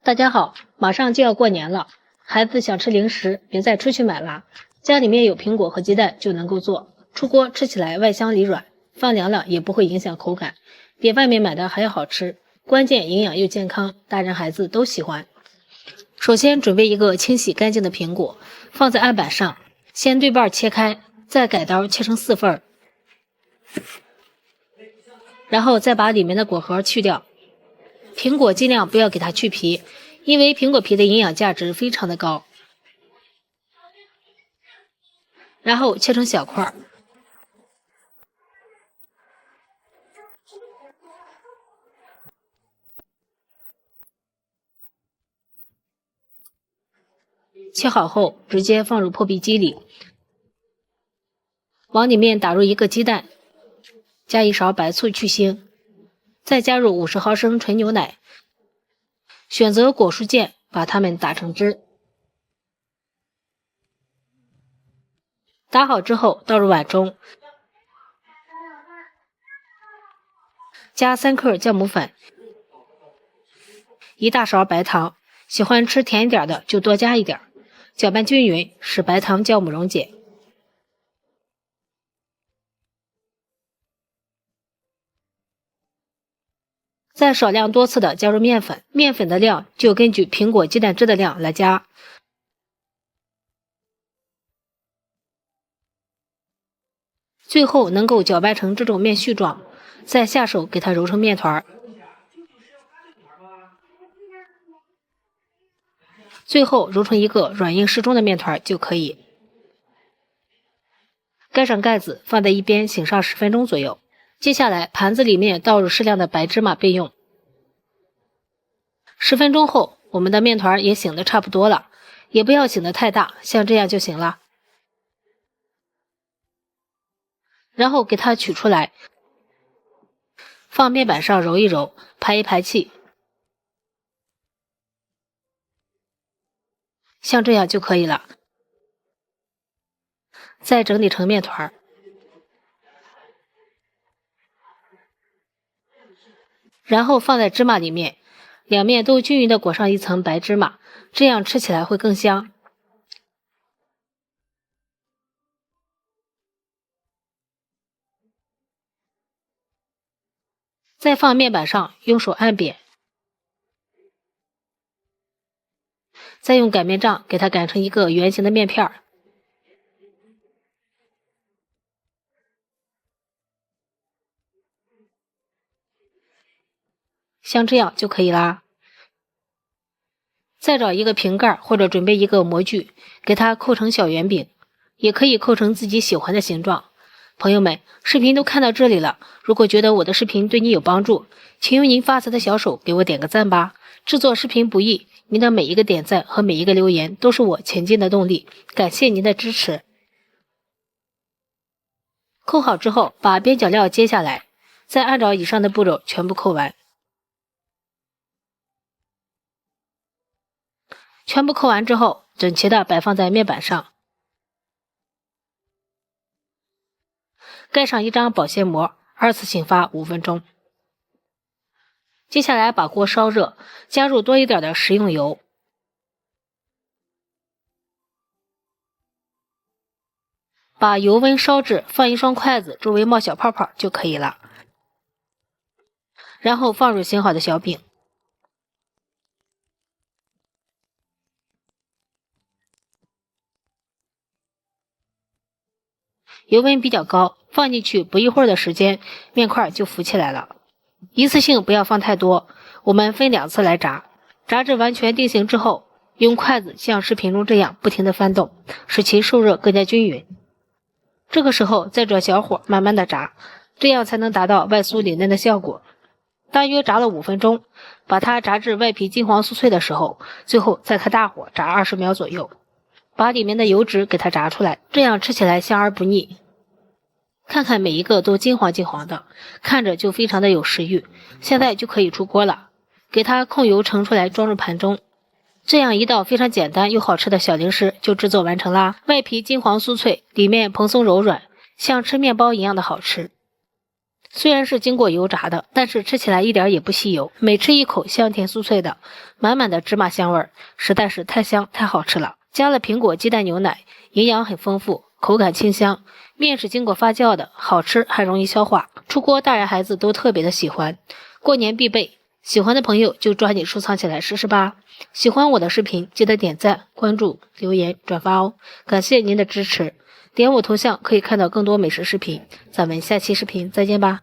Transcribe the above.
大家好，马上就要过年了，孩子想吃零食，别再出去买了，家里面有苹果和鸡蛋就能够做，出锅吃起来外香里软，放凉了也不会影响口感，比外面买的还要好吃，关键营养又健康，大人孩子都喜欢。首先准备一个清洗干净的苹果，放在案板上，先对半切开，再改刀切成4份，然后再把里面的果核去掉。苹果尽量不要给它去皮，因为苹果皮的营养价值非常的高。然后切成小块，切好后直接放入破壁机里，往里面打入1个鸡蛋，加1勺白醋去腥，再加入50毫升纯牛奶，选择果蔬键把它们打成汁。打好之后倒入碗中，加3克酵母粉，1大勺白糖，喜欢吃甜一点的就多加一点，搅拌均匀，使白糖酵母溶解。再少量多次的加入面粉，面粉的量就根据苹果鸡蛋汁的量来加。最后能够搅拌成这种面絮状，再下手给它揉成面团。最后揉成一个软硬适中的面团就可以。盖上盖子，放在一边醒上10分钟左右。接下来盘子里面倒入适量的白芝麻备用。10分钟后，我们的面团也醒得差不多了，也不要醒得太大，像这样就行了。然后给它取出来，放面板上揉一揉，排一排气，像这样就可以了。再整理成面团，然后放在芝麻里面，两面都均匀的裹上一层白芝麻，这样吃起来会更香。再放面板上，用手按扁，再用擀面杖给它擀成一个圆形的面片，像这样就可以啦。再找一个瓶盖或者准备一个模具，给它扣成小圆饼，也可以扣成自己喜欢的形状。朋友们，视频都看到这里了，如果觉得我的视频对你有帮助，请用您发财的小手给我点个赞吧。制作视频不易，您的每一个点赞和每一个留言都是我前进的动力，感谢您的支持。扣好之后，把边角料揭下来，再按照以上的步骤全部扣完。全部扣完之后，整齐的摆放在面板上，盖上一张保鲜膜，2次醒发5分钟。接下来把锅烧热，加入多一点的食用油，把油温烧至放一双筷子周围冒小泡泡就可以了。然后放入醒好的小饼，油温比较高，放进去不一会儿的时间，面块就浮起来了。一次性不要放太多，我们分2次来炸。炸至完全定型之后，用筷子像视频中这样不停地翻动，使其受热更加均匀。这个时候再转小火慢慢的炸，这样才能达到外酥里嫩的效果。大约炸了5分钟，把它炸至外皮金黄酥脆的时候，最后再开大火炸20秒左右，把里面的油脂给它炸出来，这样吃起来香而不腻。看看每一个都金黄金黄的，看着就非常的有食欲。现在就可以出锅了，给它控油盛出来装入盘中。这样一道非常简单又好吃的小零食就制作完成啦。外皮金黄酥脆，里面蓬松柔软，像吃面包一样的好吃。虽然是经过油炸的，但是吃起来一点也不吸油，每吃一口香甜酥脆的，满满的芝麻香味，实在是太香太好吃了。加了苹果鸡蛋牛奶，营养很丰富，口感清香，面是经过发酵的，好吃还容易消化，出锅大人孩子都特别的喜欢，过年必备。喜欢的朋友就抓紧收藏起来试试吧。喜欢我的视频记得点赞、关注、留言、转发哦，感谢您的支持。点我头像可以看到更多美食视频，咱们下期视频再见吧。